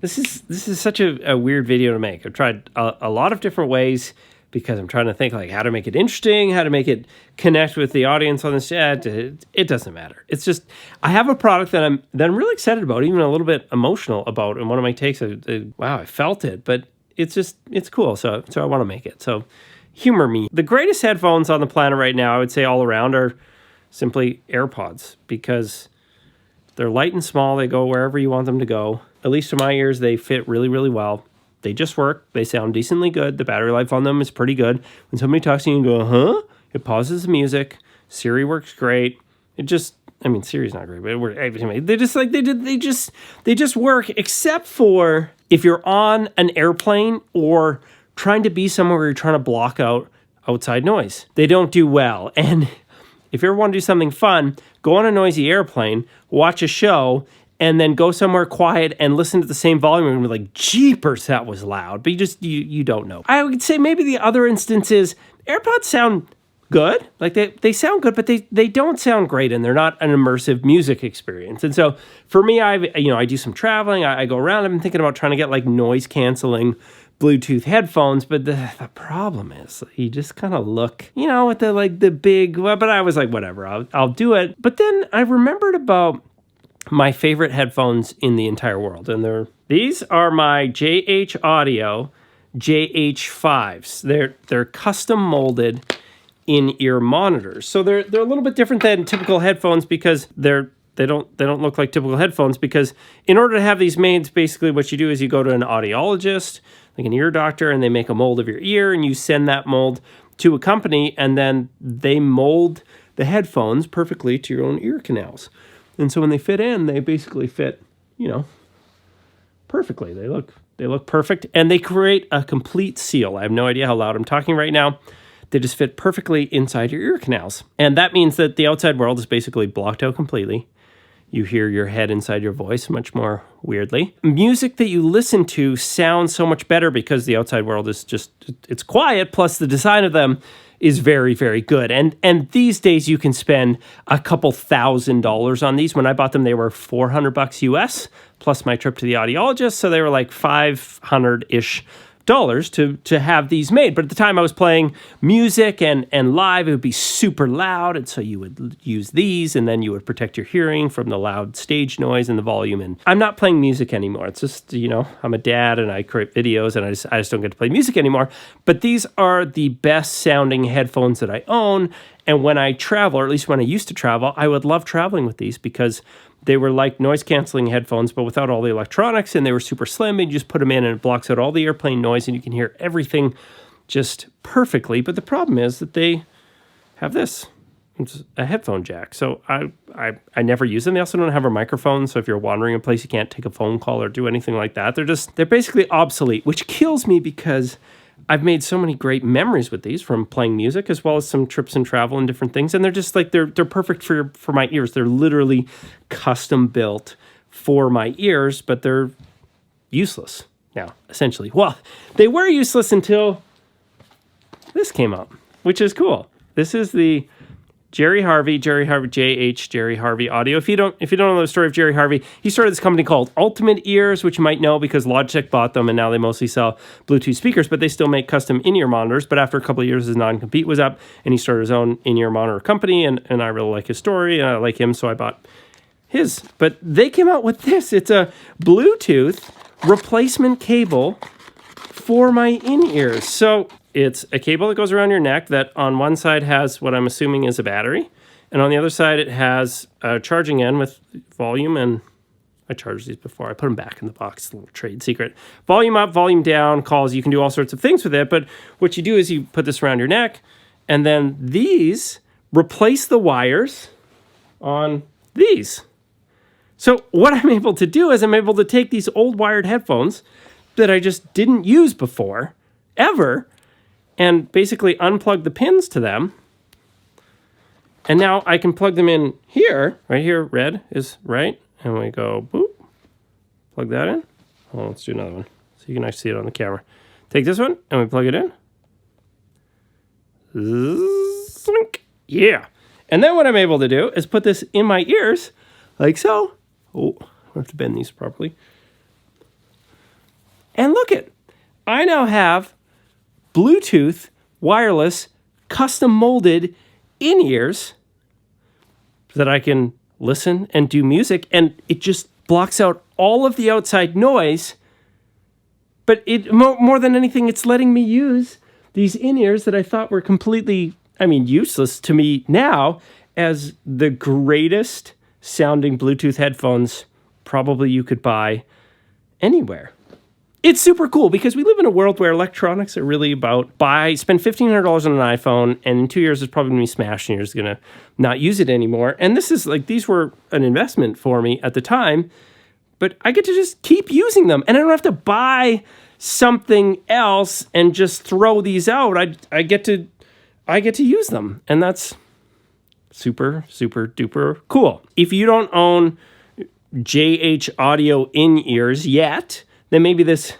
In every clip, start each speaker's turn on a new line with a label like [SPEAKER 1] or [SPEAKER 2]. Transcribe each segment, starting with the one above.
[SPEAKER 1] This is such a weird video to make. I've tried a lot of different ways because I'm trying to think like how to make it interesting, how to make it connect with the audience on this. It doesn't matter. It's just I have a product that I'm really excited about, even a little bit emotional about. And one of my takes, wow, I felt it, but it's cool. So I want to make it. So humor me. The greatest headphones on the planet right now, I would say all around, are simply AirPods because they're light and small. They go wherever you want them to go. At least to my ears, they fit really, really well. They just work. They sound decently good. The battery life on them is pretty good. When somebody talks to you and go, huh? It pauses the music. Siri works great. Siri's not great, but it works. Anyway, they just work, except for if you're on an airplane or trying to be somewhere where you're trying to block out outside noise. They don't do well. And if you ever want to do something fun, go on a noisy airplane, watch a show, and then go somewhere quiet and listen to the same volume and be like, jeepers, that was loud. But you don't know. I would say maybe the other instance is AirPods sound good. Like they sound good, but they don't sound great, and they're not an immersive music experience. And so for me, I do some traveling. I go around. I've been thinking about trying to get like noise canceling Bluetooth headphones, but the problem is you just kind of look, with the big, but I was like, whatever, I'll do it. But then I remembered about my favorite headphones in the entire world. And these are my JHAudio JH5s. They're custom molded in-ear monitors. So they're a little bit different than typical headphones because they don't look like typical headphones, because in order to have these made, basically what you do is you go to an audiologist, like an ear doctor, and they make a mold of your ear, and you send that mold to a company, and then they mold the headphones perfectly to your own ear canals. And so when they fit in, they basically fit, perfectly. They look perfect, and they create a complete seal. I have no idea how loud I'm talking right now. They just fit perfectly inside your ear canals. And that means that the outside world is basically blocked out completely. You hear your head inside your voice much more weirdly. Music that you listen to sounds so much better because the outside world is it's quiet, plus the design of them is very, very good. And these days you can spend a couple $1,000s on these. When I bought them, they were $400 US, plus my trip to the audiologist. So they were like $500-ish to have these made. But at the time I was playing music and live, it would be super loud. And so you would use these, and then you would protect your hearing from the loud stage noise and the volume. And I'm not playing music anymore. It's just, I'm a dad and I create videos, and I just don't get to play music anymore. But these are the best sounding headphones that I own. And when I travel, or at least when I used to travel, I would love traveling with these because they were like noise-canceling headphones, but without all the electronics, and they were super slim, and you just put them in, and it blocks out all the airplane noise, and you can hear everything just perfectly. But the problem is that they have this. It's a headphone jack. So I never use them. They also don't have a microphone, so if you're wandering a place, you can't take a phone call or do anything like that. They're basically obsolete, which kills me because I've made so many great memories with these from playing music, as well as some trips and travel and different things. And they're just like, they're perfect for my ears. They're literally custom built for my ears, but they're useless now, essentially. Well, they were useless until this came out, which is cool. This is the Jerry Harvey, Jerry Harvey audio. If you don't know the story of Jerry Harvey, he started this company called Ultimate Ears, which you might know because Logitech bought them, and now they mostly sell Bluetooth speakers, but they still make custom in-ear monitors. But after a couple of years, his non-compete was up, and he started his own in-ear monitor company, and I really like his story, and I like him, so I bought his. But they came out with this. It's a Bluetooth replacement cable for my in-ears. So it's a cable that goes around your neck that on one side has what I'm assuming is a battery, and on the other side it has a charging end with volume, and I charged these before. I put them back in the box, a little trade secret. Volume up, volume down, calls. You can do all sorts of things with it, but what you do is you put this around your neck, and then these replace the wires on these. So what I'm able to do is I'm able to take these old wired headphones that I just didn't use before, ever, and basically unplug the pins to them. And now I can plug them in here. Right here, red is right. And we go, boop, plug that in. Oh, let's do another one so you can actually see it on the camera. Take this one, and we plug it in. Zink. Yeah. And then what I'm able to do is put this in my ears, like so. Oh, I have to bend these properly. And look it, I now have Bluetooth, wireless, custom molded in-ears that I can listen and do music, and it just blocks out all of the outside noise. But it more than anything, it's letting me use these in-ears that I thought were completely, useless to me now as the greatest sounding Bluetooth headphones probably you could buy anywhere. It's super cool because we live in a world where electronics are really about spend $1,500 on an iPhone, and in 2 years it's probably going to be smashed and you're just going to not use it anymore. And these were an investment for me at the time, but I get to just keep using them and I don't have to buy something else and just throw these out. I get to use them, and that's super, super duper cool. If you don't own JHAudio in-ears yet, then maybe this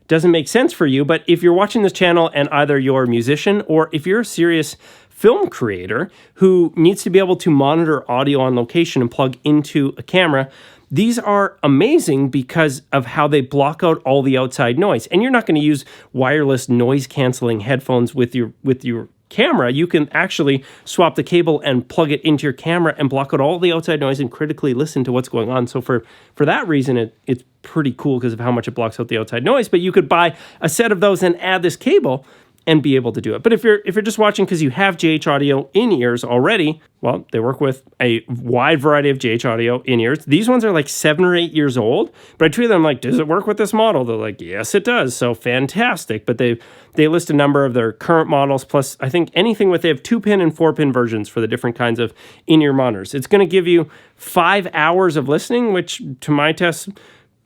[SPEAKER 1] doesn't make sense for you. But if you're watching this channel and either you're a musician or if you're a serious film creator who needs to be able to monitor audio on location and plug into a camera, these are amazing because of how they block out all the outside noise. And you're not going to use wireless noise canceling headphones with your camera. You can actually swap the cable and plug it into your camera and block out all the outside noise and critically listen to what's going on. So for that reason, it's pretty cool because of how much it blocks out the outside noise. But you could buy a set of those and add this cable and be able to do it. But if you're just watching because you have JHAudio in-ears already, well, they work with a wide variety of JHAudio in-ears. These ones are like 7 or 8 years old, but I tweeted them like, does it work with this model? They're like, yes, it does. So fantastic. But they list a number of their current models, plus I think anything they have 2-pin and 4-pin versions for the different kinds of in-ear monitors. It's going to give you 5 hours of listening, which to my tests,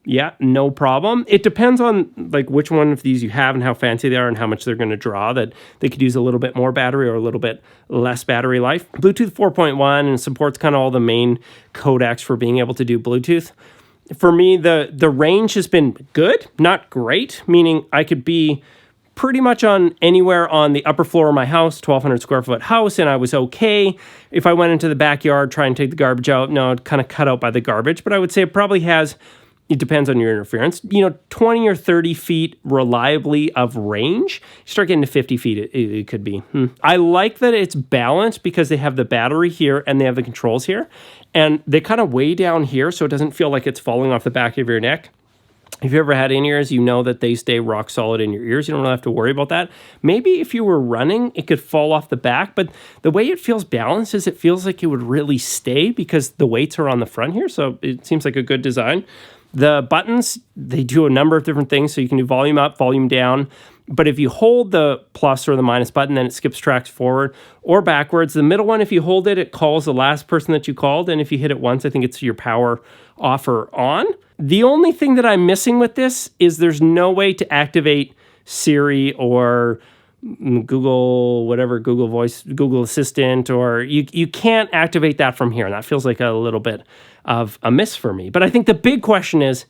[SPEAKER 1] yeah, no problem. It depends on like which one of these you have and how fancy they are and how much they're going to draw, that they could use a little bit more battery or a little bit less battery life. Bluetooth 4.1 and supports kind of all the main codecs for being able to do Bluetooth. For me, the range has been good, not great, meaning I could be pretty much on anywhere on the upper floor of my house, 1,200 square foot house, and I was okay. If I went into the backyard, try and take the garbage out, no, it'd kind of cut out by the garbage, but I would say it probably has, it depends on your interference, 20 or 30 feet reliably of range. You start getting to 50 feet, it could be. I like that it's balanced because they have the battery here and they have the controls here. And they kind of way down here so it doesn't feel like it's falling off the back of your neck. If you ever had in-ears, you know that they stay rock solid in your ears. You don't really have to worry about that. Maybe if you were running, it could fall off the back, but the way it feels balanced is it feels like it would really stay because the weights are on the front here, so it seems like a good design. The buttons, they do a number of different things, so you can do volume up, volume down. But if you hold the plus or the minus button, then it skips tracks forward or backwards. The middle one, if you hold it, it calls the last person that you called. And if you hit it once, I think it's your power off or on. The only thing that I'm missing with this is there's no way to activate Siri or Google, whatever, Google Voice, Google Assistant, or you can't activate that from here. And that feels like a little bit of a miss for me. But I think the big question is,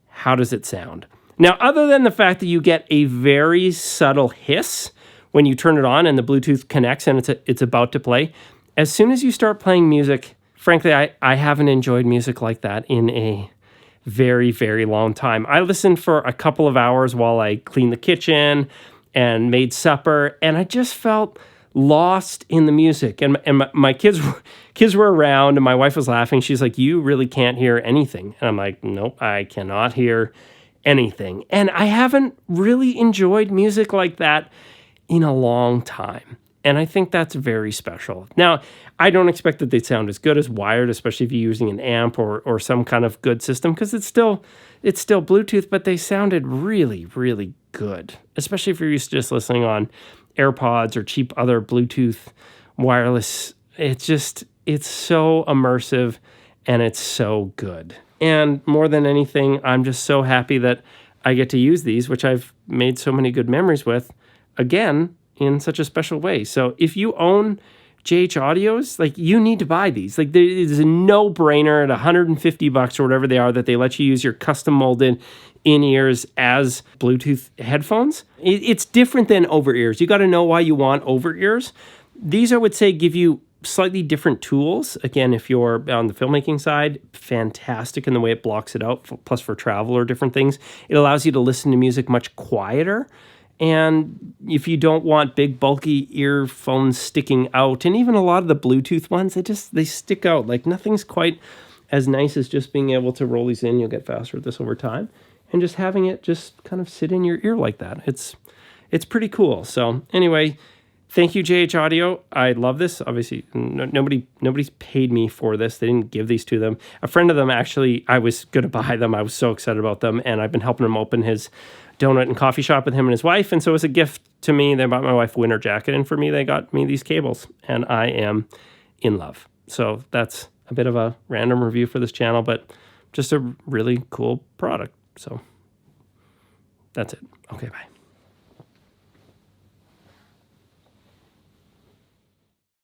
[SPEAKER 1] how does it sound? Now, other than the fact that you get a very subtle hiss when you turn it on and the Bluetooth connects and it's about to play, as soon as you start playing music, frankly, I haven't enjoyed music like that in a very, very long time. I listened for a couple of hours while I cleaned the kitchen and made supper, and I just felt lost in the music. And my kids were around, and my wife was laughing. She's like, "You really can't hear anything." And I'm like, "Nope, I cannot hear anything." And I haven't really enjoyed music like that in a long time. And I think that's very special. Now, I don't expect that they sound as good as wired, especially if you're using an amp or some kind of good system, because it's still Bluetooth, but they sounded really, really good, especially if you're used to just listening on AirPods or cheap other Bluetooth wireless. It's so immersive and it's so good. And more than anything, I'm just so happy that I get to use these, which I've made so many good memories with, again, in such a special way. So if you own JHAudios, like, you need to buy these. Like, there's a no-brainer at $150 or whatever they are that they let you use your custom molded in-ears as Bluetooth headphones. It's different than over-ears. You got to know why you want over-ears. These, I would say, give you slightly different tools. Again, if you're on the filmmaking side, fantastic in the way it blocks it out, plus for travel or different things. It allows you to listen to music much quieter. And if you don't want big, bulky earphones sticking out, and even a lot of the Bluetooth ones, they stick out. Like nothing's quite as nice as just being able to roll these in. You'll get faster at this over time. And just having it just kind of sit in your ear like that. It's pretty cool. So anyway, thank you, JHAudio. I love this. Obviously, nobody's paid me for this. They didn't give these to them. A friend of them, actually, I was going to buy them. I was so excited about them, and I've been helping him open his donut and coffee shop with him and his wife, and so as a gift to me, they bought my wife a winter jacket, and for me, they got me these cables, and I am in love. So that's a bit of a random review for this channel, but just a really cool product. So that's it. Okay, bye.